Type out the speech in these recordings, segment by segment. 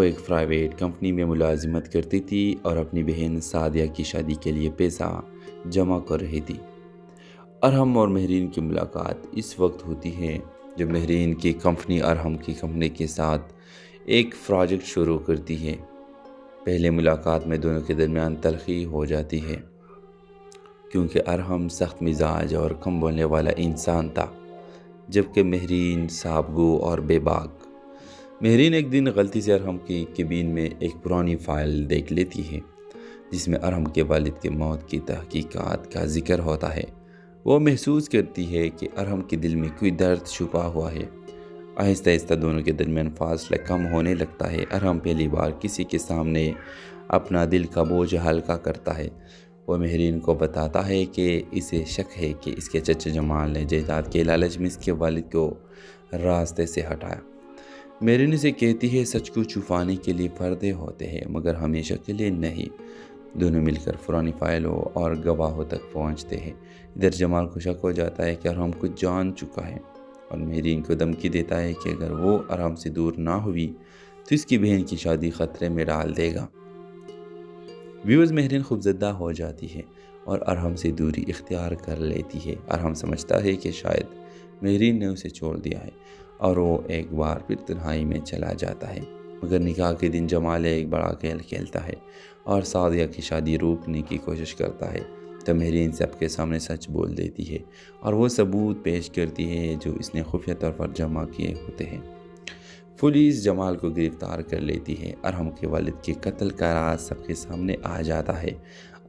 وہ ایک private company میں ملازمت کرتی تھی اور اپنی بہن سعدیہ کی شادی کے لیے پیسہ جمع کر رہی تھی۔ ارحم اور مہرین کی ملاقات اس وقت ہوتی ہے جب مہرین کی کمپنی ارحم کی کمپنی کے ساتھ ایک پروجیکٹ شروع کرتی ہے۔ پہلے ملاقات میں دونوں کے درمیان تلخی ہو جاتی ہے کیونکہ ارحم سخت مزاج اور کم بولنے والا انسان تھا، جبکہ مہرین صاحب گو اور بے باک۔ مہرین ایک دن غلطی سے ارحم کی کیبن میں ایک پرانی فائل دیکھ لیتی ہے جس میں ارحم کے والد کی موت کی تحقیقات کا ذکر ہوتا ہے۔ وہ محسوس کرتی ہے کہ ارحم کے دل میں کوئی درد چھپا ہوا ہے۔ آہستہ آہستہ دونوں کے درمیان فاصلہ کم ہونے لگتا ہے۔ ارحم پہلی بار کسی کے سامنے اپنا دل کا بوجھ ہلکا کرتا ہے۔ وہ مہرین کو بتاتا ہے کہ اسے شک ہے کہ اس کے چچا جمال نے جائیداد کے لالچ میں اس کے والد کو راستے سے ہٹایا۔ مہرین اسے کہتی ہے سچ کو چھپانے کے لیے پردے ہوتے ہیں مگر ہمیشہ کے لیے نہیں۔ دونوں مل کر پرانی فائلوں اور گواہوں تک پہنچتے ہیں۔ ادھر جمال کو شک ہو جاتا ہے کہ ارحم کچھ جان چکا ہے اور مہرین کو دھمکی دیتا ہے کہ اگر وہ ارحم سے دور نہ ہوئی تو اس کی بہن کی شادی خطرے میں ڈال دے گا۔ ویورز، مہرین خوفزدہ ہو جاتی ہے اور ارحم سے دوری اختیار کر لیتی ہے۔ ارحم سمجھتا ہے کہ شاید مہرین نے اسے چھوڑ دیا ہے اور وہ ایک بار پھر تنہائی میں چلا جاتا ہے۔ مگر نکاح کے دن جمال ایک بڑا کھیل کھیلتا ہے اور سعدیہ کی شادی روکنے کی کوشش کرتا ہے۔ تو مہرین سب کے سامنے سچ بول دیتی ہے اور وہ ثبوت پیش کرتی ہے جو اس نے خفیہ طور پر جمع کیے ہوتے ہیں۔ پولیس جمال کو گرفتار کر لیتی ہے۔ ارحم کے والد کے قتل کا راز سب کے سامنے آ جاتا ہے۔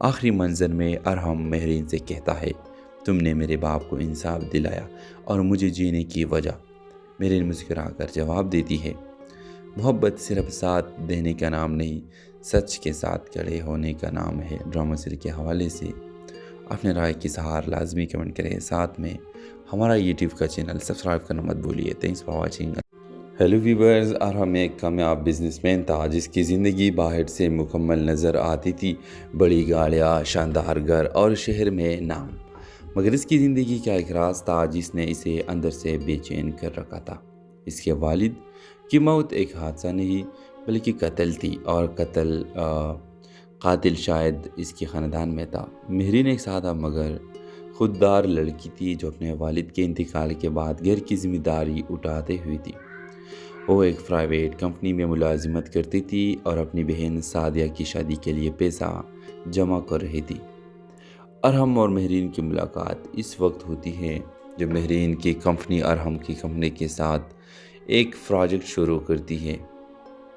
آخری منظر میں ارحم مہرین سے کہتا ہے تم نے میرے باپ کو انصاف دلایا اور مجھے جینے کی وجہ۔ مہرین مسکرا کر جواب دیتی ہے محبت صرف ساتھ دینے کا نام نہیں، سچ کے ساتھ کھڑے ہونے کا نام ہے۔ ڈرامہ سیریز کے حوالے سے اپنے رائے کی اظہار لازمی کمنٹ کریں، ساتھ میں ہمارا یوٹیوب کا چینل سبسکرائب کرنا مت بھولیے۔ Thanks for watching. Hello viewers, Arham ایک کامیاب بزنس مین تھا جس کی زندگی باہر سے مکمل نظر آتی تھی، بڑی گاڑیاں، شاندار گھر اور شہر میں نام، مگر اس کی زندگی کا ایک راز تھا جس نے اسے اندر سے بے چین کر رکھا تھا۔ اس کے والد کی موت ایک حادثہ نہیں بلکہ قتل تھی، اور قاتل شاید اس کے خاندان میں تھا۔ مہرین ایک سادہ مگر خوددار لڑکی تھی جو اپنے والد کے انتقال کے بعد گھر کی ذمہ داری اٹھاتے ہوئی تھی۔ وہ ایک پرائیویٹ کمپنی میں ملازمت کرتی تھی اور اپنی بہن سعدیہ کی شادی کے لیے پیسہ جمع کر رہی تھی۔ ارحم اور مہرین کی ملاقات اس وقت ہوتی ہے جب مہرین کی کمپنی ارحم کی کمپنی کے ساتھ ایک پروجیکٹ شروع کرتی ہے۔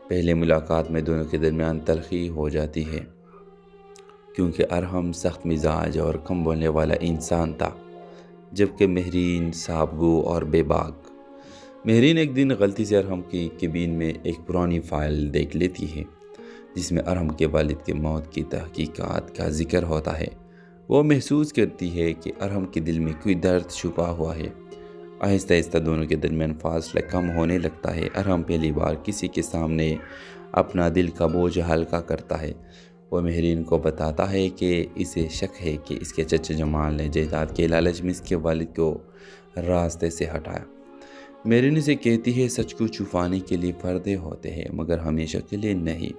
پہلے ملاقات میں دونوں کے درمیان تلخی ہو جاتی ہے کیونکہ ارحم سخت مزاج اور کم بولنے والا انسان تھا، جبکہ مہرین صاحب گو اور بے باک۔ مہرین ایک دن غلطی سے ارحم کی کیبن میں ایک پرانی فائل دیکھ لیتی ہے جس میں ارحم کے والد کی موت کی تحقیقات کا ذکر ہوتا ہے۔ وہ محسوس کرتی ہے کہ ارحم کے دل میں کوئی درد چھپا ہوا ہے۔ آہستہ آہستہ دونوں کے درمیان فاصلہ کم ہونے لگتا ہے۔ ارحم پہلی بار کسی کے سامنے اپنا دل کا بوجھ ہلکا کرتا ہے۔ وہ مہرین کو بتاتا ہے کہ اسے شک ہے کہ اس کے چچا جمال نے جائیداد کے لالچ میں اس کے والد کو راستے سے ہٹایا۔ مہرین اسے کہتی ہے سچ کو چھپانے کے لیے پردے ہوتے ہیں مگر ہمیشہ کے لیے نہیں۔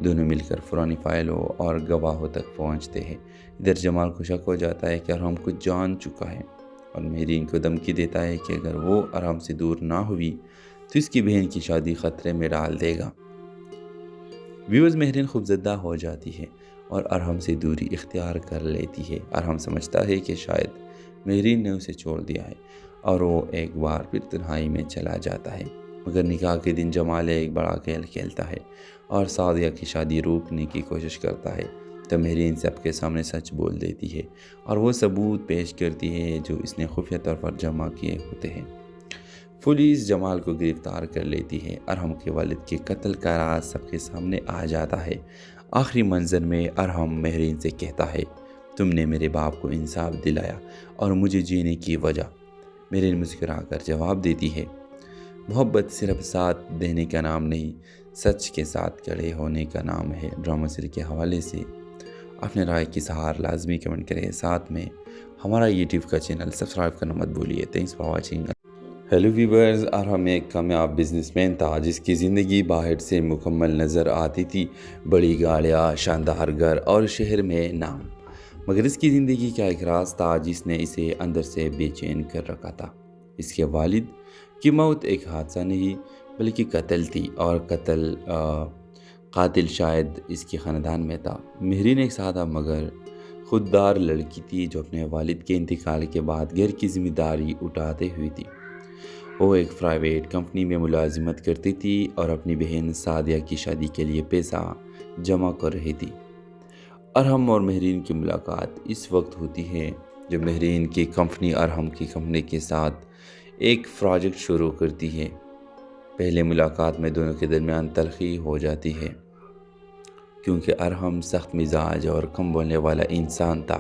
دونوں مل کر پرانی فائلوں اور گواہوں تک پہنچتے ہیں۔ ادھر جمال کو شک ہو جاتا ہے کہ ارحم کچھ جان چکا ہے اور مہرین کو دھمکی دیتا ہے کہ اگر وہ ارحم سے دور نہ ہوئی تو اس کی بہن کی شادی خطرے میں ڈال دے گا۔ ویورز، مہرین خوفزدہ ہو جاتی ہے اور ارحم سے دوری اختیار کر لیتی ہے۔ ارحم سمجھتا ہے کہ شاید مہرین نے اسے چھوڑ دیا ہے اور وہ ایک بار پھر تنہائی میں چلا جاتا ہے۔ مگر نکاح کے دن جمال ایک بڑا کھیل کھیلتا ہے اور سعدیہ کی شادی روکنے کی کوشش کرتا ہے۔ تو مہرین سب کے سامنے سچ بول دیتی ہے اور وہ ثبوت پیش کرتی ہے جو اس نے خفیہ طور پر جمع کیے ہوتے ہیں۔ پولیس جمال کو گرفتار کر لیتی ہے۔ ارحم کے والد کے قتل کا راز سب کے سامنے آ جاتا ہے۔ آخری منظر میں ارحم مہرین سے کہتا ہے تم نے میرے باپ کو انصاف دلایا اور مجھے جینے کی وجہ۔ مہرین مسکرا کر جواب دیتی ہے محبت صرف ساتھ دینے کا نام نہیں، سچ کے ساتھ کھڑے ہونے کا نام ہے۔ ڈرامہ سیریز کے حوالے سے اپنے رائے کی اظہار لازمی کمنٹ کریں، ساتھ میں ہمارا یوٹیوب کا چینل سبسکرائب کرنا مت بھولیے۔ Thanks for watching. Hello viewers, Arham ایک کامیاب بزنس مین تھا جس کی زندگی باہر سے مکمل نظر آتی تھی، بڑی گاڑیاں، شاندار گھر اور شہر میں نام، مگر اس کی زندگی کا ایک راز تھا جس نے اسے اندر سے بے چین کر رکھا تھا۔ اس کے والد کی موت ایک حادثہ نہیں بلکہ قتل تھی، اور قاتل شاید اس کے خاندان میں تھا۔ مہرین ایک سادہ مگر خوددار لڑکی تھی جو اپنے والد کے انتقال کے بعد گھر کی ذمہ داری اٹھاتے ہوئی تھی۔ وہ ایک پرائیویٹ کمپنی میں ملازمت کرتی تھی اور اپنی بہن سعدیہ کی شادی کے لیے پیسہ جمع کر رہی تھی۔ ارحم اور مہرین کی ملاقات اس وقت ہوتی ہے جب مہرین کی کمپنی ارحم کی کمپنی کے ساتھ ایک پروجیکٹ شروع کرتی ہے۔ پہلے ملاقات میں دونوں کے درمیان تلخی ہو جاتی ہے، کیونکہ ارحم سخت مزاج اور کم بولنے والا انسان تھا،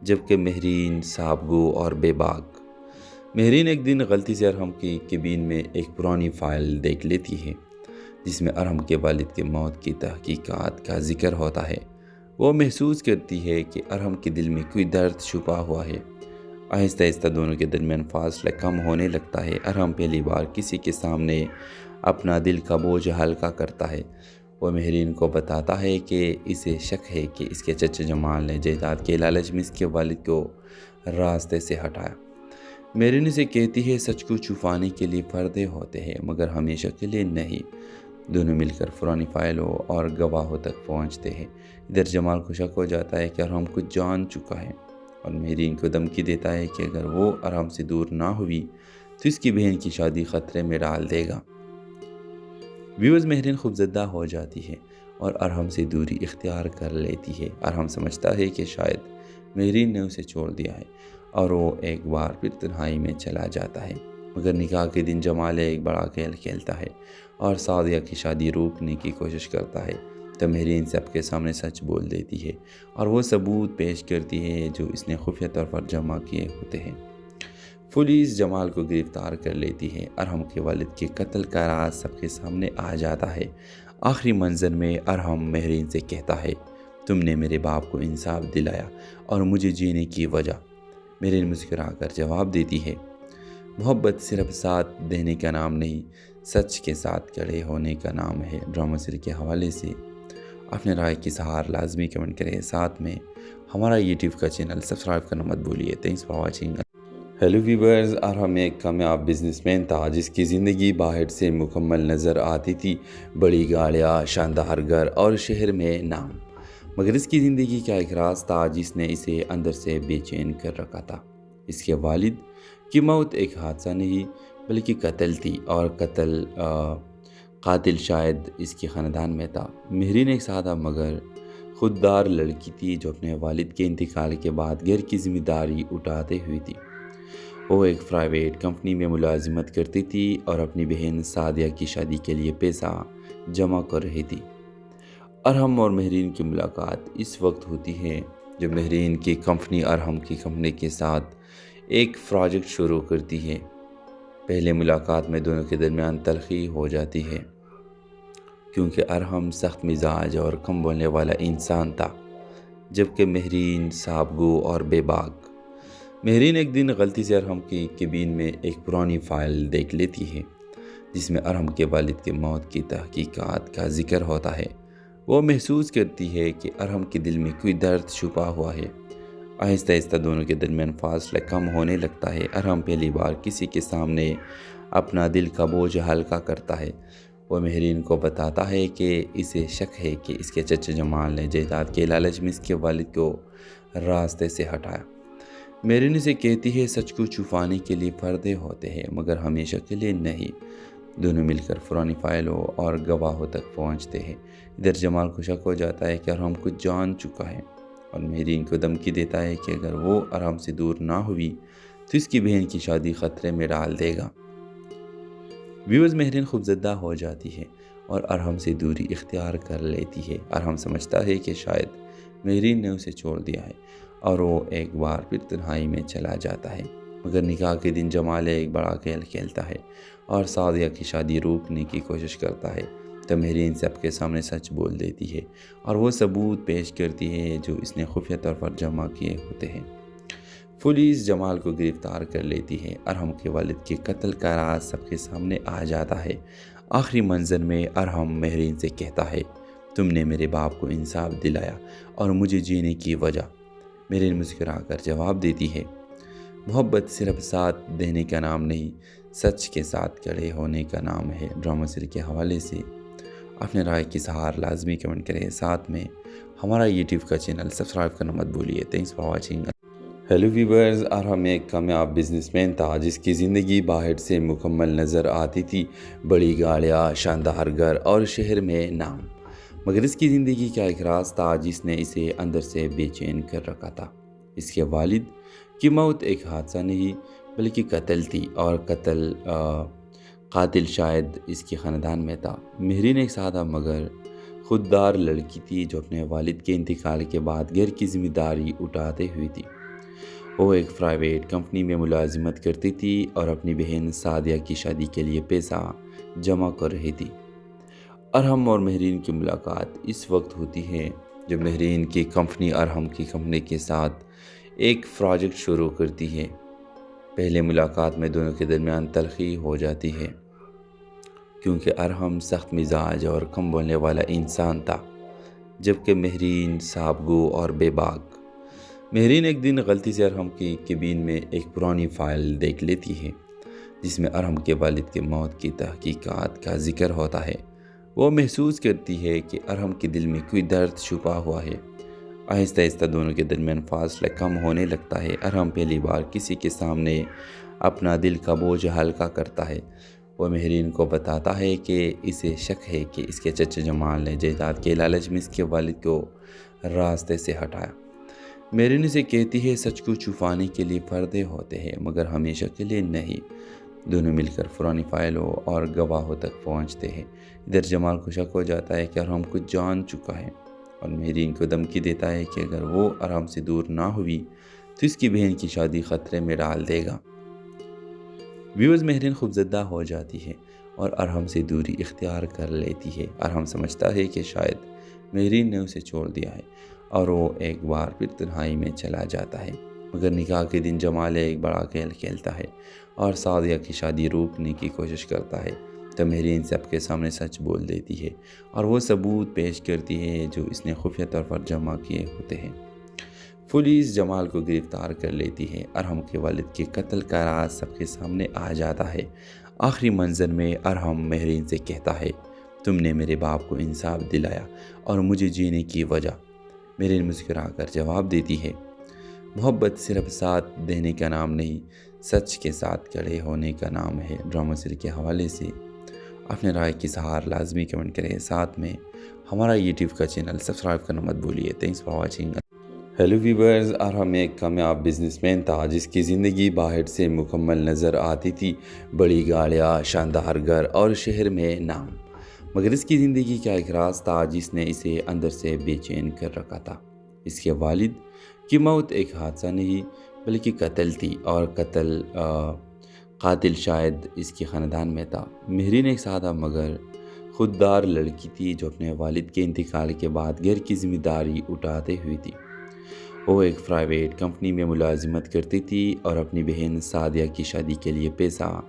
جبکہ مہرین صاحب گو اور بے باک۔ مہرین ایک دن غلطی سے ارحم کی کیبن میں ایک پرانی فائل دیکھ لیتی ہے جس میں ارحم کے والد کے موت کی تحقیقات کا ذکر ہوتا ہے۔ وہ محسوس کرتی ہے کہ ارحم کے دل میں کوئی درد چھپا ہوا ہے۔ آہستہ آہستہ دونوں کے درمیان فاصلہ کم ہونے لگتا ہے۔ ارحم پہلی بار کسی کے سامنے اپنا دل کا بوجھ ہلکا کرتا ہے۔ وہ مہرین کو بتاتا ہے کہ اسے شک ہے کہ اس کے چچا جمال نے جائیداد کے لالچ میں اس کے والد کو راستے سے ہٹایا۔ مہرین اسے کہتی ہے سچ کو چھپانے کے لیے پردے ہوتے ہیں مگر ہمیشہ کے لیے نہیں۔ دونوں مل کر پرانی فائلوں اور گواہوں تک پہنچتے ہیں۔ ادھر جمال کو شک ہو جاتا ہے کہ ارحم کچھ جان چکا ہے، اور مہرین کو دھمکی دیتا ہے کہ اگر وہ ارحم سے دور نہ ہوئی تو اس کی بہن کی شادی خطرے میں ڈال دے گا۔ ویورز، مہرین خوفزدہ ہو جاتی ہے اور ارحم سے دوری اختیار کر لیتی ہے۔ ارحم سمجھتا ہے کہ شاید مہرین نے اسے چھوڑ دیا ہے، اور وہ ایک بار پھر تنہائی میں چلا جاتا ہے۔ مگر نکاح کے دن جمال ایک بڑا کھیل کھیلتا ہے اور سعدیہ کی شادی روکنے کی کوشش کرتا ہے۔ تو مہرین سب کے سامنے سچ بول دیتی ہے اور وہ ثبوت پیش کرتی ہے جو اس نے خفیہ طور پر جمع کیے ہوتے ہیں۔ پولیس جمال کو گرفتار کر لیتی ہے۔ ارحم کے والد کے قتل کا راز سب کے سامنے آ جاتا ہے۔ آخری منظر میں ارحم مہرین سے کہتا ہے، تم نے میرے باپ کو انصاف دلایا اور مجھے جینے کی وجہ۔ مہرین مسکرا کر جواب دیتی ہے، محبت صرف ساتھ دینے کا نام نہیں، سچ کے ساتھ کھڑے ہونے کا نام ہے۔ ڈرامہ سیریز کے حوالے سے اپنے رائے کی اظہار لازمی کمنٹ کریں، ساتھ میں ہمارا یوٹیوب کا چینل سبسکرائب کرنا مت بھولیے۔ Thanks for watching. Hello viewers, Arham ایک کامیاب بزنس مین تھا جس کی زندگی باہر سے مکمل نظر آتی تھی، بڑی گاڑیاں، شاندار گھر اور شہر میں نام، مگر اس کی زندگی کا ایک راز تھا جس نے اسے اندر سے بے چین کر رکھا تھا۔ اس کے والد کی موت ایک حادثہ نہیں بلکہ قتل تھی، اور قاتل شاید اس کے خاندان میں تھا۔ مہرین ایک سادہ مگر خوددار لڑکی تھی جو اپنے والد کے انتقال کے بعد گھر کی ذمہ داری اٹھاتے ہوئی تھی۔ وہ ایک پرائیویٹ کمپنی میں ملازمت کرتی تھی اور اپنی بہن سعدیہ کی شادی کے لیے پیسہ جمع کر رہی تھی۔ ارحم اور مہرین کی ملاقات اس وقت ہوتی ہے جب مہرین کی کمپنی ارحم کی کمپنی کے ساتھ ایک پروجیکٹ شروع کرتی ہے۔ پہلے ملاقات میں دونوں کے درمیان تلخی ہو جاتی ہے، کیونکہ ارحم سخت مزاج اور کم بولنے والا انسان تھا، جبکہ مہرین صاحب گو اور بے باک۔ مہرین ایک دن غلطی سے ارحم کی کیبن میں ایک پرانی فائل دیکھ لیتی ہے جس میں ارحم کے والد کے موت کی تحقیقات کا ذکر ہوتا ہے۔ وہ محسوس کرتی ہے کہ ارحم کے دل میں کوئی درد چھپا ہوا ہے۔ آہستہ آہستہ دونوں کے درمیان فاصلہ کم ہونے لگتا ہے۔ ارحم پہلی بار کسی کے سامنے اپنا دل کا بوجھ ہلکا کرتا ہے۔ وہ مہرین کو بتاتا ہے کہ اسے شک ہے کہ اس کے چچا جمال نے جائیداد کے لالچ میں اس کے والد کو راستے سے ہٹایا۔ مہرین اسے کہتی ہے سچ کو چھپانے کے لیے پردے ہوتے ہیں مگر ہمیشہ کے لیے نہیں۔ دونوں مل کر پرانی فائلوں اور گواہوں تک پہنچتے ہیں۔ ادھر جمال کو شک ہو جاتا ہے کہ ارحم کچھ جان چکا ہے، اور مہرین کو دھمکی دیتا ہے کہ اگر وہ ارحم سے دور نہ ہوئی تو اس کی بہن کی شادی خطرے میں ڈال دے گا۔ ویورز، مہرین خوفزدہ ہو جاتی ہے اور ارحم سے دوری اختیار کر لیتی ہے۔ ارحم سمجھتا ہے کہ شاید مہرین نے اسے چھوڑ دیا ہے، اور وہ ایک بار پھر تنہائی میں چلا جاتا ہے۔ مگر نکاح کے دن جمال ایک بڑا کھیل کھیلتا ہے اور سعدیہ کی شادی روکنے کی کوشش کرتا ہے۔ تو مہرین سب کے سامنے سچ بول دیتی ہے اور وہ ثبوت پیش کرتی ہے جو اس نے خفیہ طور پر جمع کیے ہوتے ہیں۔ پولیس جمال کو گرفتار کر لیتی ہے۔ ارحم کے والد کے قتل کا راز سب کے سامنے آ جاتا ہے۔ آخری منظر میں ارحم مہرین سے کہتا ہے، تم نے میرے باپ کو انصاف دلایا اور مجھے جینے کی وجہ۔ مہرین مسکرا کر جواب دیتی ہے، محبت صرف ساتھ دینے کا نام نہیں، سچ کے ساتھ کھڑے ہونے کا نام ہے۔ ڈرامہ سیریل کے حوالے سے اپنے رائے کی اظہار لازمی کمنٹ کریں، ساتھ میں ہمارا یوٹیوب کا چینل سبسکرائب کرنا مت بھولیے۔ Thanks for watching. Hello viewers, Arham ایک کامیاب بزنس مین تھا جس کی زندگی باہر سے مکمل نظر آتی تھی، بڑی گاڑیاں، شاندار گھر اور شہر میں نام، مگر اس کی زندگی کا ایک راز تھا جس نے اسے اندر سے بے چین کر رکھا تھا۔ اس کے والد کی موت ایک حادثہ نہیں بلکہ قتل تھی، اور قاتل شاید اس کے خاندان میں تھا۔ مہرین ایک سادہ مگر خوددار لڑکی تھی جو اپنے والد کے انتقال کے بعد گھر کی ذمہ داری اٹھاتے ہوئی تھی۔ وہ ایک پرائیویٹ کمپنی میں ملازمت کرتی تھی اور اپنی بہن سعدیہ کی شادی کے لیے پیسہ جمع کر رہی تھی۔ ارحم اور مہرین کی ملاقات اس وقت ہوتی ہے جب مہرین کی کمپنی ارحم کی کمپنی کے ساتھ ایک پروجیکٹ شروع کرتی ہے۔ پہلے ملاقات میں دونوں کے درمیان تلخی ہو جاتی ہے کیونکہ ارحم سخت مزاج اور کم بولنے والا انسان تھا، جبکہ مہرین صاحب گو اور بے باک۔ مہرین ایک دن غلطی سے ارحم کی کیبن میں ایک پرانی فائل دیکھ لیتی ہے جس میں ارحم کے والد کی موت کی تحقیقات کا ذکر ہوتا ہے۔ وہ محسوس کرتی ہے کہ ارحم کے دل میں کوئی درد چھپا ہوا ہے۔ آہستہ آہستہ دونوں کے درمیان فاصلہ کم ہونے لگتا ہے۔ ارحم پہلی بار کسی کے سامنے اپنا دل کا بوجھ ہلکا کرتا ہے۔ وہ مہرین کو بتاتا ہے کہ اسے شک ہے کہ اس کے چچا جمال نے جائیداد کے لالچ میں اس کے والد کو راستے سے ہٹایا۔ مہرین اسے کہتی ہے، سچ کو چھپانے کے لیے پردے ہوتے ہیں مگر ہمیشہ کے لیے نہیں۔ دونوں مل کر پرانی فائلوں اور گواہوں تک پہنچتے ہیں۔ ادھر جمال کو شک ہو جاتا ہے کہ ارحم کچھ جان چکا ہے اور مہرین کو دھمکی دیتا ہے کہ اگر وہ ارحم سے دور نہ ہوئی تو اس کی بہن کی شادی خطرے میں ڈال دے گا۔ ویورز، مہرین خوفزدہ ہو جاتی ہے اور ارحم سے دوری اختیار کر لیتی ہے۔ ارحم سمجھتا ہے کہ شاید مہرین نے اسے چھوڑ دیا ہے اور وہ ایک بار پھر تنہائی میں چلا جاتا ہے، مگر نکاح کے دن جمال ایک بڑا کھیل کھیلتا ہے اور سعدیہ کی شادی روکنے کی کوشش کرتا ہے۔ تو مہرین سب کے سامنے سچ بول دیتی ہے اور وہ ثبوت پیش کرتی ہے جو اس نے خفیہ طور پر جمع کیے ہوتے ہیں۔ پولیس جمال کو گرفتار کر لیتی ہے۔ ارحم کے والد کے قتل کا راز سب کے سامنے آ جاتا ہے۔ آخری منظر میں ارحم مہرین سے کہتا ہے، تم نے میرے باپ کو انصاف دلایا اور مجھے جینے کی وجہ۔ مہرین مسکرا کر جواب دیتی ہے، محبت صرف ساتھ دینے کا نام نہیں، سچ کے ساتھ کھڑے ہونے کا نام ہے۔ ڈرامہ سیریل کے حوالے سے اپنے رائے کی اظہار لازمی کمنٹ کریں، ساتھ میں ہمارا یوٹیوب کا چینل سبسکرائب کرنا مت بھولیے۔ Thanks for watching. Hello viewers, Arham ایک کامیاب بزنس مین تھا جس کی زندگی باہر سے مکمل نظر آتی تھی، بڑی گاڑیاں، شاندار گھر اور شہر میں نام، مگر اس کی زندگی کا ایک راز تھا جس نے اسے اندر سے بے چین کر رکھا تھا۔ اس کے والد کی موت ایک حادثہ نہیں بلکہ قتل تھی، اور قاتل شاید اس کے خاندان میں تھا۔ مہرین ایک سادہ مگر خوددار لڑکی تھی جو اپنے والد کے انتقال کے بعد گھر کی ذمہ داری اٹھاتے ہوئی تھی۔ وہ ایک پرائیویٹ کمپنی میں ملازمت کرتی تھی اور اپنی بہن سعدیہ کی شادی کے لیے پیسہ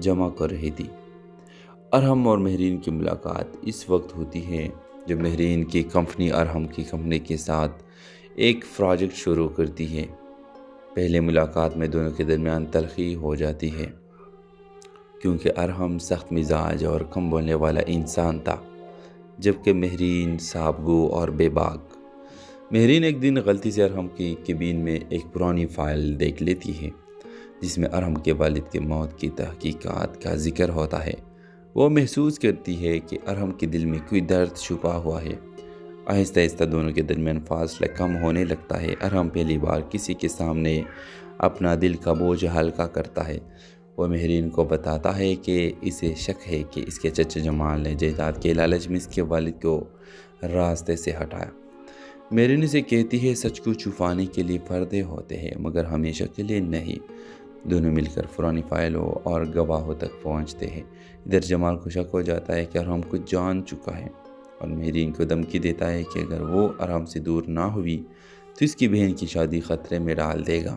جمع کر رہی تھی۔ ارحم اور مہرین کی ملاقات اس وقت ہوتی ہے جب مہرین کی کمپنی ارحم کی کمپنی کے ساتھ ایک پروجیکٹ شروع کرتی ہے۔ پہلے ملاقات میں دونوں کے درمیان تلخی ہو جاتی ہے کیونکہ ارحم سخت مزاج اور کم بولنے والا انسان تھا، جبکہ مہرین صاحب گو اور بے باک۔ مہرین ایک دن غلطی سے ارحم کی کیبن میں ایک پرانی فائل دیکھ لیتی ہے جس میں ارحم کے والد کی موت کی تحقیقات کا ذکر ہوتا ہے۔ وہ محسوس کرتی ہے کہ ارحم کے دل میں کوئی درد چھپا ہوا ہے۔ آہستہ آہستہ دونوں کے درمیان فاصلہ کم ہونے لگتا ہے۔ ارحم پہلی بار کسی کے سامنے اپنا دل کا بوجھ ہلکا کرتا ہے۔ وہ مہرین کو بتاتا ہے کہ اسے شک ہے کہ اس کے چچا جمال نے جائیداد کے لالچ میں اس کے والد کو راستے سے ہٹایا۔ مہرین اسے کہتی ہے، سچ کو چھپانے کے لیے پردے ہوتے ہیں مگر ہمیشہ کے لیے نہیں۔ دونوں مل کر پرانی فائلوں اور گواہوں تک پہنچتے ہیں۔ ادھر جمال کو شک ہو جاتا ہے کہ ارحم کچھ جان چکا ہے اور مہرین کو دھمکی دیتا ہے کہ اگر وہ ارحم سے دور نہ ہوئی تو اس کی بہن کی شادی خطرے میں ڈال دے گا۔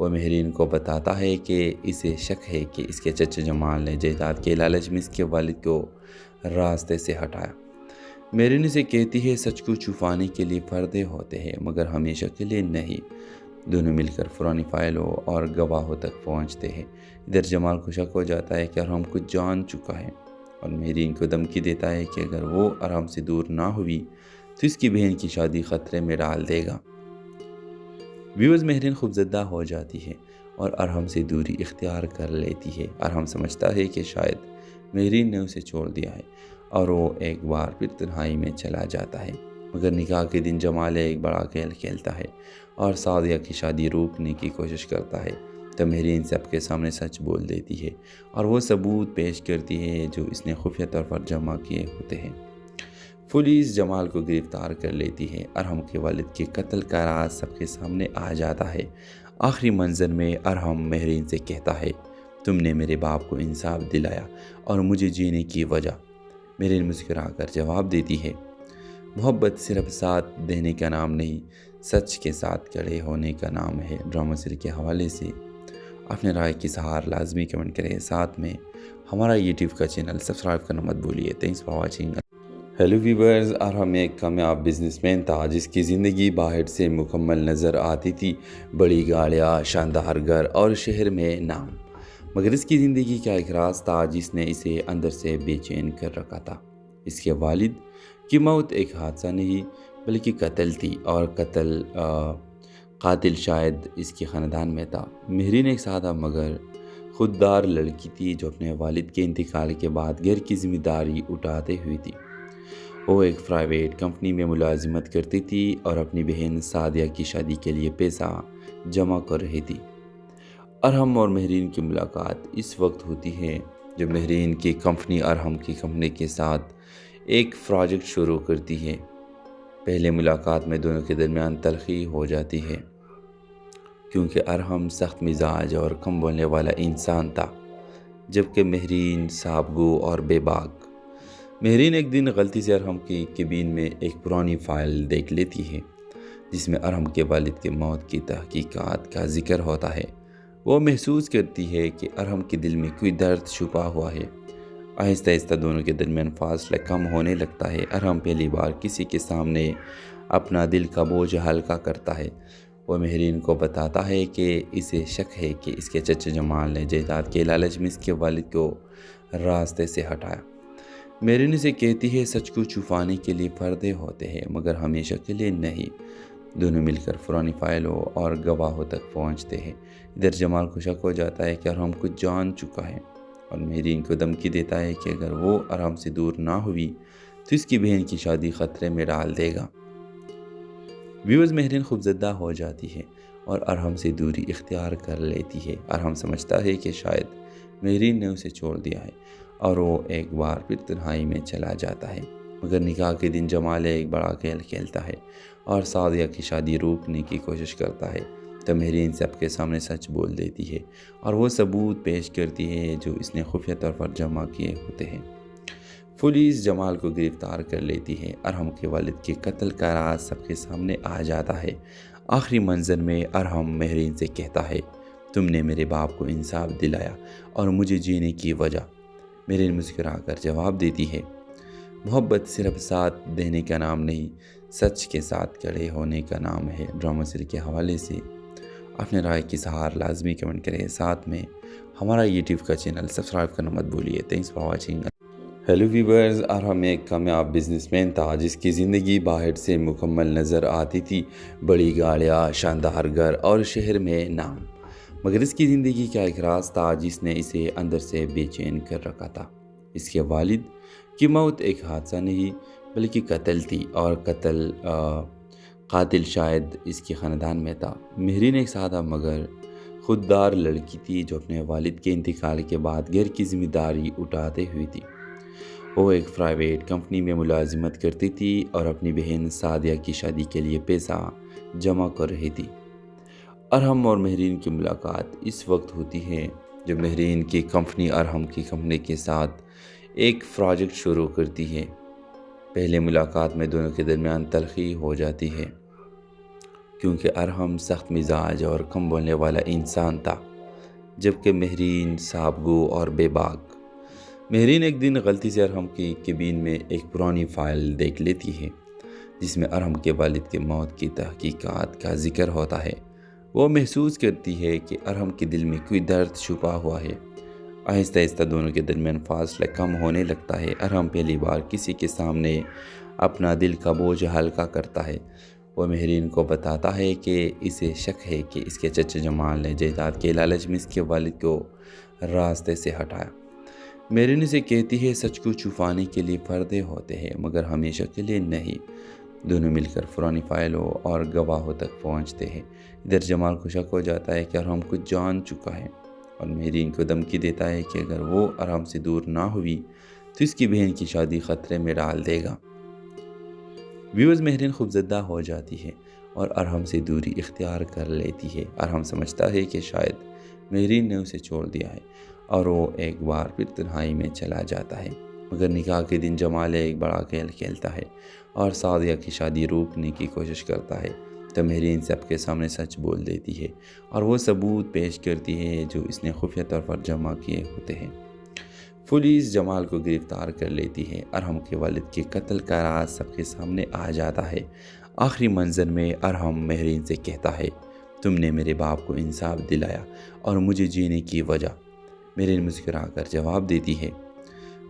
وہ مہرین کو بتاتا ہے کہ اسے شک ہے کہ اس کے چچا جمال نے جائیداد کے لالچ میں اس کے والد کو راستے سے ہٹایا۔ مہرین اسے کہتی ہے سچ کو چھپانے کے لیے پردے ہوتے ہیں مگر ہمیشہ کے لیے نہیں۔ دونوں مل کر پرانی فائلوں اور گواہوں تک پہنچتے ہیں۔ ادھر جمال کو شک ہو جاتا ہے کہ ارحم کچھ جان چکا ہے اور مہرین کو دھمکی دیتا ہے کہ اگر وہ ارحم سے دور نہ ہوئی تو اس کی بہن کی شادی خطرے میں ڈال دے گا۔ ویورز، مہرین خوفزدہ ہو جاتی ہے اور ارحم سے دوری اختیار کر لیتی ہے۔ ارحم سمجھتا ہے کہ شاید مہرین نے اسے چھوڑ دیا ہے اور وہ ایک بار پھر تنہائی میں چلا جاتا ہے۔ مگر نکاح کے دن جمال ایک بڑا کھیل کھیلتا ہے اور سعدیہ کی شادی روکنے کی کوشش کرتا ہے۔ تو مہرین سب کے سامنے سچ بول دیتی ہے اور وہ ثبوت پیش کرتی ہے جو اس نے خفیہ طور پر جمع کیے ہوتے ہیں۔ پولیس جمال کو گرفتار کر لیتی ہے۔ ارحم کے والد کے قتل کا راز سب کے سامنے آ جاتا ہے۔ آخری منظر میں ارحم مہرین سے کہتا ہے تم نے میرے باپ کو انصاف دلایا اور مجھے جینے کی وجہ۔ مہرین مسکرا کر جواب دیتی ہے محبت صرف ساتھ دینے کا نام نہیں، سچ کے ساتھ کھڑے ہونے کا نام ہے۔ ڈرامہ سیریل کے حوالے سے اپنے رائے کی اظہار لازمی کمنٹ کریں، ساتھ میں ہمارا یوٹیوب کا چینل سبسکرائب کرنا مت بھولیے۔ Thanks for watching. Hello viewers, Arham ایک کامیاب بزنس مین تھا جس کی زندگی باہر سے مکمل نظر آتی تھی، بڑی گاڑیاں، شاندار گھر اور شہر میں نام، مگر اس کی زندگی کا ایک راز تھا جس نے اسے اندر سے بے چین کر رکھا تھا۔ اس کے والد کی موت ایک حادثہ نہیں بلکہ قتل تھی، اور قاتل شاید اس کے خاندان میں تھا۔ مہرین ایک سادہ مگر خوددار لڑکی تھی جو اپنے والد کے انتقال کے بعد گھر کی ذمہ داری اٹھاتے ہوئی تھی۔ وہ ایک پرائیویٹ کمپنی میں ملازمت کرتی تھی اور اپنی بہن سعدیہ کی شادی کے لیے پیسہ جمع کر رہی تھی۔ ارحم اور مہرین کی ملاقات اس وقت ہوتی ہے جب مہرین کی کمپنی ارحم کی کمپنی کے ساتھ ایک پروجیکٹ شروع کرتی ہے۔ پہلے ملاقات میں دونوں کے درمیان تلخی ہو جاتی ہے کیونکہ ارحم سخت مزاج اور کم بولنے والا انسان تھا، جبکہ مہرین صاحب گو اور بے باک۔ مہرین ایک دن غلطی سے ارحم کی کیبن میں ایک پرانی فائل دیکھ لیتی ہے جس میں ارحم کے والد کی موت کی تحقیقات کا ذکر ہوتا ہے۔ وہ محسوس کرتی ہے کہ ارحم کے دل میں کوئی درد چھپا ہوا ہے۔ آہستہ آہستہ دونوں کے درمیان فاصلہ کم ہونے لگتا ہے۔ ارحم پہلی بار کسی کے سامنے اپنا دل کا بوجھ ہلکا کرتا ہے۔ وہ مہرین کو بتاتا ہے کہ اسے شک ہے کہ اس کے چچا جمال نے جائیداد کے لالچ میں اس کے والد کو راستے سے ہٹایا۔ مہرین اسے کہتی ہے سچ کو چھپانے کے لیے پردے ہوتے ہیں مگر ہمیشہ کے لیے نہیں۔ دونوں مل کر پرانی فائلوں اور گواہوں تک پہنچتے ہیں۔ ادھر جمال کو شک ہو جاتا ہے کہ ارحم کچھ جان چکا ہے اور مہرین کو دھمکی دیتا ہے کہ اگر وہ ارحم سے دور نہ ہوئی تو اس کی بہن کی شادی خطرے میں ڈال دے گا۔ ویورز، مہرین خوفزدہ ہو جاتی ہے اور ارحم سے دوری اختیار کر لیتی ہے۔ ارحم سمجھتا ہے کہ شاید مہرین نے اسے چھوڑ دیا ہے اور وہ ایک بار پھر تنہائی میں چلا جاتا ہے۔ مگر نکاح کے دن جمال ایک بڑا کھیل کھیلتا ہے اور سعدیہ کی شادی روکنے کی کوشش کرتا ہے۔ تو مہرین سب کے سامنے سچ بول دیتی ہے اور وہ ثبوت پیش کرتی ہے جو اس نے خفیہ طور پر جمع کیے ہوتے ہیں۔ پولیس جمال کو گرفتار کر لیتی ہے۔ ارحم کے والد کے قتل کا راز سب کے سامنے آ جاتا ہے۔ آخری منظر میں ارحم مہرین سے کہتا ہے تم نے میرے باپ کو انصاف دلایا اور مجھے جینے کی وجہ۔ مہرین مسکرا کر جواب دیتی ہے محبت صرف ساتھ دینے کا نام نہیں، سچ کے ساتھ کھڑے ہونے کا نام ہے۔ ڈرامہ سیریل کے حوالے سے اپنے رائے کی اظہار لازمی کمنٹ کریں، ساتھ میں ہمارا یوٹیوب کا چینل سبسکرائب کرنا مت بھولیے۔ Thanks for watching. Hello viewers, Arham ایک کامیاب بزنس مین تھا جس کی زندگی باہر سے مکمل نظر آتی تھی، بڑی گاڑیاں، شاندار گھر اور شہر میں نام، مگر اس کی زندگی کا ایک راز تھا جس نے اسے اندر سے بے چین کر رکھا تھا۔ اس کے والد کی موت ایک حادثہ نہیں بلکہ قتل تھی، اور قاتل شاید اس کے خاندان میں تھا۔ مہرین ایک سادہ مگر خوددار لڑکی تھی جو اپنے والد کے انتقال کے بعد گھر کی ذمہ داری اٹھاتے ہوئی تھی۔ وہ ایک پرائیویٹ کمپنی میں ملازمت کرتی تھی اور اپنی بہن سعدیہ کی شادی کے لیے پیسہ جمع کر رہی تھی۔ ارحم اور مہرین کی ملاقات اس وقت ہوتی ہے جب مہرین کی کمپنی ارحم کی کمپنی کے ساتھ ایک پروجیکٹ شروع کرتی ہے۔ پہلے ملاقات میں دونوں کے درمیان تلخی ہو جاتی ہے کیونکہ ارحم سخت مزاج اور کم بولنے والا انسان تھا، جبکہ مہرین صاحب گو اور بے باک۔ مہرین ایک دن غلطی سے ارحم کی کیبن میں ایک پرانی فائل دیکھ لیتی ہے جس میں ارحم کے والد کی موت کی تحقیقات کا ذکر ہوتا ہے۔ وہ محسوس کرتی ہے کہ ارحم کے دل میں کوئی درد چھپا ہوا ہے۔ آہستہ آہستہ دونوں کے درمیان فاصلہ کم ہونے لگتا ہے۔ ارحم پہلی بار کسی کے سامنے اپنا دل کا بوجھ ہلکا کرتا ہے۔ وہ مہرین کو بتاتا ہے کہ اسے شک ہے کہ اس کے چچا جمال نے جائیداد کے لالچ میں اس کے والد کو راستے سے ہٹایا۔ مہرین اسے کہتی ہے سچ کو چھپانے کے لیے پردے ہوتے ہیں مگر ہمیشہ کے لیے نہیں۔ دونوں مل کر پرانی فائلوں اور گواہوں تک پہنچتے ہیں۔ ادھر جمال کو شک ہو جاتا ہے کہ ارحم کچھ جان چکا ہے اور مہرین کو دھمکی دیتا ہے کہ اگر وہ ارحم سے دور نہ ہوئی تو اس کی بہن کی شادی خطرے میں ڈال دے گا۔ ویورز، مہرین خوفزدہ ہو جاتی ہے اور ارحم سے دوری اختیار کر لیتی ہے۔ ارحم سمجھتا ہے کہ شاید مہرین نے اسے چھوڑ دیا ہے اور وہ ایک بار پھر تنہائی میں چلا جاتا ہے۔ مگر نکاح کے دن جمال ایک بڑا کھیل کھیلتا ہے اور سعدیہ کی شادی روکنے کی کوشش کرتا ہے۔ تو مہرین سب کے سامنے سچ بول دیتی ہے اور وہ ثبوت پیش کرتی ہے جو اس نے خفیہ طور پر جمع کیے ہوتے ہیں۔ پولیس جمال کو گرفتار کر لیتی ہے۔ ارحم کے والد کے قتل کا راز سب کے سامنے آ جاتا ہے۔ آخری منظر میں ارحم مہرین سے کہتا ہے تم نے میرے باپ کو انصاف دلایا اور مجھے جینے کی وجہ۔ مہرین مسکرا کر جواب دیتی ہے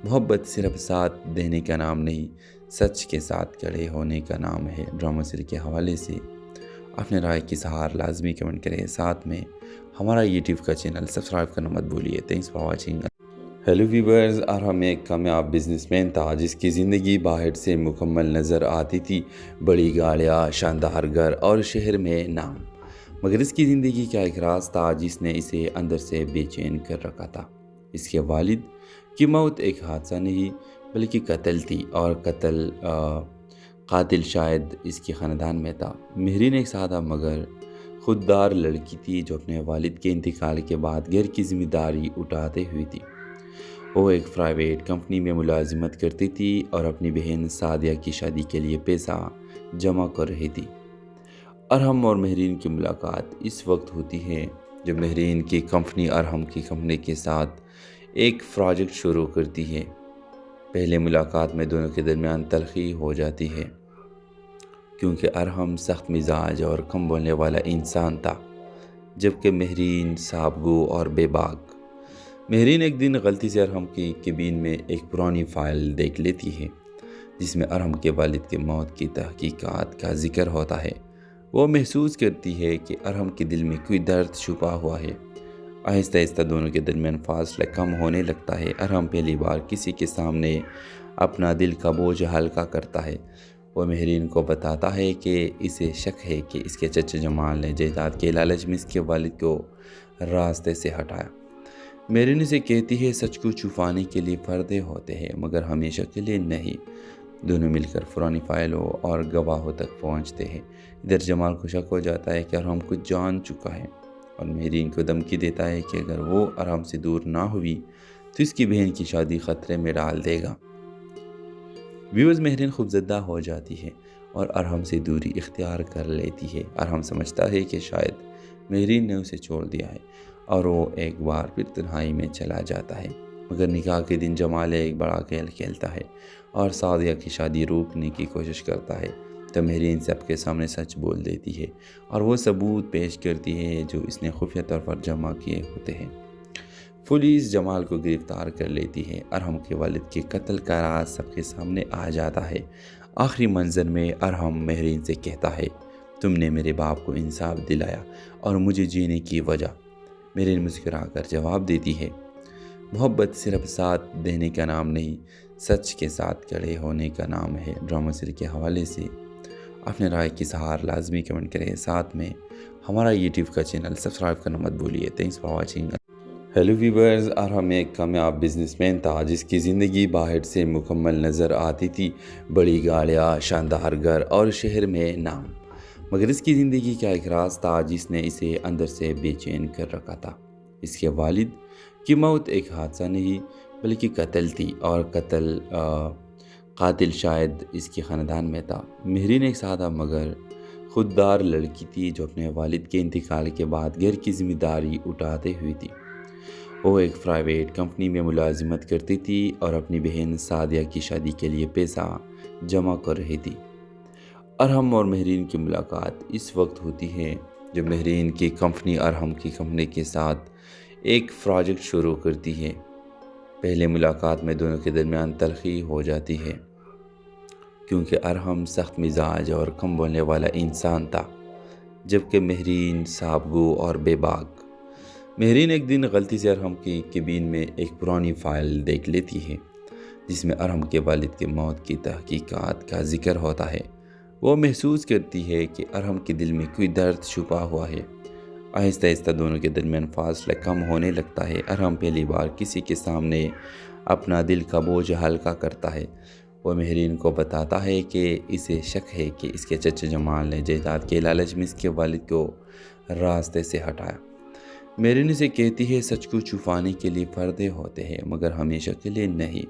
محبت صرف ساتھ دینے کا نام نہیں، سچ کے ساتھ کھڑے ہونے کا نام ہے۔ ڈرامہ سیریز کے حوالے سے اپنے رائے کی اظہار لازمی کمنٹ کریں، ساتھ میں ہمارا یوٹیوب کا چینل سبسکرائب کرنا مت بھولیے۔ Thanks for watching. Hello viewers, Arham ایک کامیاب بزنس مین تھا جس کی زندگی باہر سے مکمل نظر آتی تھی، بڑی گاڑیاں، شاندار گھر اور شہر میں نام، مگر اس کی زندگی کا ایک راز تھا جس نے اسے اندر سے بے چین کر رکھا تھا۔ اس کے والد کی موت ایک حادثہ نہیں بلکہ قتل تھی، اور قاتل شاید اس کے خاندان میں تھا۔ مہرین ایک سادہ مگر خوددار لڑکی تھی جو اپنے والد کے انتقال کے بعد گھر کی ذمہ داری اٹھاتے ہوئی تھی۔ وہ ایک پرائیویٹ کمپنی میں ملازمت کرتی تھی اور اپنی بہن سعدیہ کی شادی کے لیے پیسہ جمع کر رہی تھی۔ ارحم اور مہرین کی ملاقات اس وقت ہوتی ہے جب مہرین کی کمپنی ارحم کی کمپنی کے ساتھ ایک پروجیکٹ شروع کرتی ہے۔ پہلے ملاقات میں دونوں کے درمیان تلخی ہو جاتی ہے کیونکہ ارحم سخت مزاج اور کم بولنے والا انسان تھا، جبکہ مہرین صاحب گو اور بے باک۔ مہرین ایک دن غلطی سے ارحم کی کیبن میں ایک پرانی فائل دیکھ لیتی ہے جس میں ارحم کے والد کی موت کی تحقیقات کا ذکر ہوتا ہے۔ وہ محسوس کرتی ہے کہ ارحم کے دل میں کوئی درد چھپا ہوا ہے۔ آہستہ آہستہ دونوں کے درمیان فاصلہ کم ہونے لگتا ہے۔ ارحم پہلی بار کسی کے سامنے اپنا دل کا بوجھ ہلکا کرتا ہے۔ وہ مہرین کو بتاتا ہے کہ اسے شک ہے کہ اس کے چچا جمال نے جائیداد کے لالچ میں اس کے والد کو راستے سے ہٹایا۔ مہرین اسے کہتی ہے سچ کو چھپانے کے لیے پردے ہوتے ہیں مگر ہمیشہ کے لیے نہیں۔ دونوں مل کر پرانی فائلوں اور گواہوں تک پہنچتے ہیں۔ ادھر جمال کو شک ہو جاتا ہے کہ ارحم کچھ جان چکا ہے اور مہرین کو دھمکی دیتا ہے کہ اگر وہ ارحم سے دور نہ ہوئی تو اس کی بہن کی شادی خطرے میں ڈال دے گا۔ ویورز، مہرین خوفزدہ ہو جاتی ہے اور ارحم سے دوری اختیار کر لیتی ہے۔ ارحم سمجھتا ہے کہ شاید مہرین نے اسے چھوڑ دیا ہے اور وہ ایک بار پھر تنہائی میں چلا جاتا ہے۔ مگر نکاح کے دن جمال ایک بڑا کھیل کھیلتا ہے اور سعدیہ کی شادی روکنے کی کوشش کرتا ہے۔ تو مہرین سب کے سامنے سچ بول دیتی ہے اور وہ ثبوت پیش کرتی ہے جو اس نے خفیہ طور پر جمع کیے ہوتے ہیں۔ پولیس جمال کو گرفتار کر لیتی ہے۔ ارحم کے والد کے قتل کا راز سب کے سامنے آ جاتا ہے۔ آخری منظر میں ارحم مہرین سے کہتا ہے تم نے میرے باپ کو انصاف دلایا اور مجھے جینے کی وجہ۔ مہرین مسکرا کر جواب دیتی ہے محبت صرف ساتھ دینے کا نام نہیں، سچ کے ساتھ کھڑے ہونے کا نام ہے۔ ڈرامہ سیریز کے حوالے سے اپنے رائے کی اظہار لازمی کمنٹ کریں، ساتھ میں ہمارا یوٹیوب کا چینل سبسکرائب کرنا مت بھولیے۔ Thanks for watching. Hello viewers, Arham ایک کامیاب بزنس مین تھا جس کی زندگی باہر سے مکمل نظر آتی تھی، بڑی گاڑیاں، شاندار گھر اور شہر میں نام، مگر اس کی زندگی کا ایک راز تھا جس نے اسے اندر سے بے چین کر رکھا تھا۔ اس کے والد کی موت ایک حادثہ نہیں بلکہ قتل تھی، اور قاتل شاید اس کے خاندان میں تھا۔ مہرین ایک سادہ مگر خوددار لڑکی تھی جو اپنے والد کے انتقال کے بعد گھر کی ذمہ داری اٹھاتے ہوئی تھی۔ وہ ایک پرائیویٹ کمپنی میں ملازمت کرتی تھی اور اپنی بہن سعدیہ کی شادی کے لیے پیسہ جمع کر رہی تھی۔ ارحم اور مہرین کی ملاقات اس وقت ہوتی ہے جب مہرین کی کمپنی ارحم کی کمپنی کے ساتھ ایک پروجیکٹ شروع کرتی ہے۔ پہلے ملاقات میں دونوں کے درمیان تلخی ہو جاتی ہے کیونکہ ارحم سخت مزاج اور کم بولنے والا انسان تھا، جبکہ مہرین صاحب گو اور بے باک۔ مہرین ایک دن غلطی سے ارحم کی کیبن میں ایک پرانی فائل دیکھ لیتی ہے جس میں ارحم کے والد کے موت کی تحقیقات کا ذکر ہوتا ہے۔ وہ محسوس کرتی ہے کہ ارحم کے دل میں کوئی درد چھپا ہوا ہے۔ آہستہ آہستہ دونوں کے درمیان فاصلہ کم ہونے لگتا ہے۔ ارحم پہلی بار کسی کے سامنے اپنا دل کا بوجھ ہلکا کرتا ہے۔ وہ مہرین کو بتاتا ہے کہ اسے شک ہے کہ اس کے چچا جمال نے جائیداد کے لالچ میں اس کے والد کو راستے سے ہٹایا۔ مہرین اسے کہتی ہے سچ کو چھپانے کے لیے پردے ہوتے ہیں مگر ہمیشہ کے لیے نہیں۔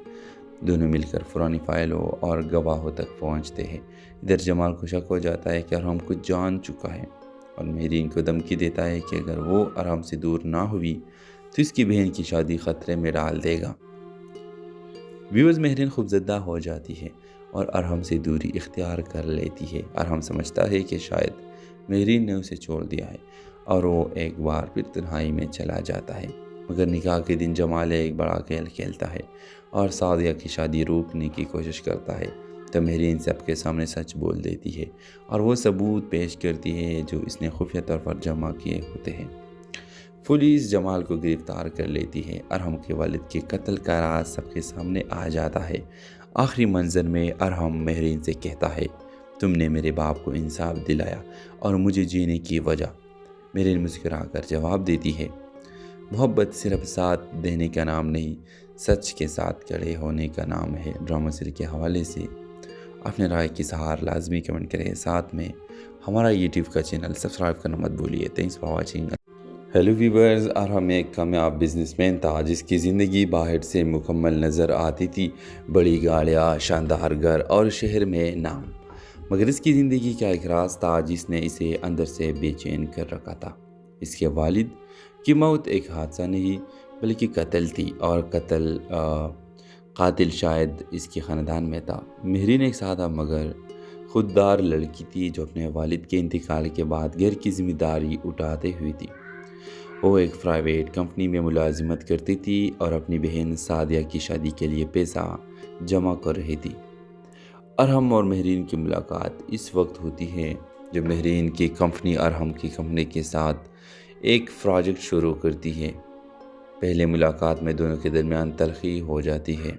دونوں مل کر پرانی فائلوں اور گواہوں تک پہنچتے ہیں۔ ادھر جمال کو شک ہو جاتا ہے کہ ارحم کچھ جان چکا ہے اور مہرین کو دھمکی دیتا ہے کہ اگر وہ ارحم سے دور نہ ہوئی تو اس کی بہن کی شادی خطرے میں ڈال دے گا۔ ویورز، مہرین خوفزدہ ہو جاتی ہے اور ارحم سے دوری اختیار کر لیتی ہے۔ ارحم سمجھتا ہے کہ شاید مہرین نے اسے چھوڑ دیا ہے اور وہ ایک بار پھر تنہائی میں چلا جاتا ہے، مگر نکاح کے دن جمال ایک بڑا کھیل کھیلتا ہے اور سعدیہ کی شادی روکنے کی کوشش کرتا ہے۔ تو مہرین سب کے سامنے سچ بول دیتی ہے اور وہ ثبوت پیش کرتی ہے جو اس نے خفیہ طور پر جمع کیے ہوتے ہیں۔ پولیس جمال کو گرفتار کر لیتی ہے۔ ارحم کے والد کے قتل کا راز سب کے سامنے آ جاتا ہے۔ آخری منظر میں ارحم مہرین سے کہتا ہے تم نے میرے باپ کو انصاف دلایا اور مجھے جینے کی وجہ۔ مہرین مسکرا کر جواب دیتی ہے محبت صرف ساتھ دینے کا نام نہیں، سچ کے ساتھ کھڑے ہونے کا نام ہے۔ ڈرامہ سیریز کے حوالے سے اپنے رائے کی اظہار لازمی کمنٹ کریں، ساتھ میں ہمارا یوٹیوب کا چینل سبسکرائب کرنا مت بھولیے۔ Thanks for watching. Hello viewers, Arham ایک کامیاب بزنس مین تھا جس کی زندگی باہر سے مکمل نظر آتی تھی، بڑی گاڑیاں، شاندار گھر اور شہر میں نام، مگر اس کی زندگی کا ایک راز تھا جس نے اسے اندر سے بے چین کر رکھا تھا۔ اس کے والد کی موت ایک حادثہ نہیں بلکہ قتل تھی، اور قاتل شاید اس کے خاندان میں تھا۔ مہرین ایک سادہ مگر خوددار لڑکی تھی جو اپنے والد کے انتقال کے بعد گھر کی ذمہ داری اٹھاتے ہوئی تھی۔ وہ ایک پرائیویٹ کمپنی میں ملازمت کرتی تھی اور اپنی بہن سعدیہ کی شادی کے لیے پیسہ جمع کر رہی تھی۔ ارحم اور مہرین کی ملاقات اس وقت ہوتی ہے جب مہرین کی کمپنی ارحم کی کمپنی کے ساتھ ایک پروجیکٹ شروع کرتی ہے۔ پہلے ملاقات میں دونوں کے درمیان تلخی ہو جاتی ہے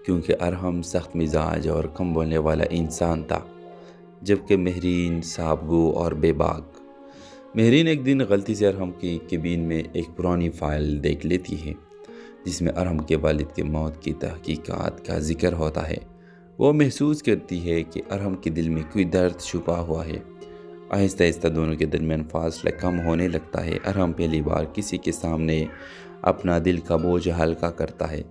کیونکہ ارحم سخت مزاج اور کم بولنے والا انسان تھا، جبکہ مہرین صاحب گو اور بے باک۔ مہرین ایک دن غلطی سے ارحم کی کیبن میں ایک پرانی فائل دیکھ لیتی ہے جس میں ارحم کے والد کے موت کی تحقیقات کا ذکر ہوتا ہے۔ وہ محسوس کرتی ہے کہ ارحم کے دل میں کوئی درد چھپا ہوا ہے۔ آہستہ آہستہ دونوں کے درمیان فاصلہ کم ہونے لگتا ہے۔ ارحم پہلی بار کسی کے سامنے اپنا دل کا بوجھ ہلکا کرتا ہے۔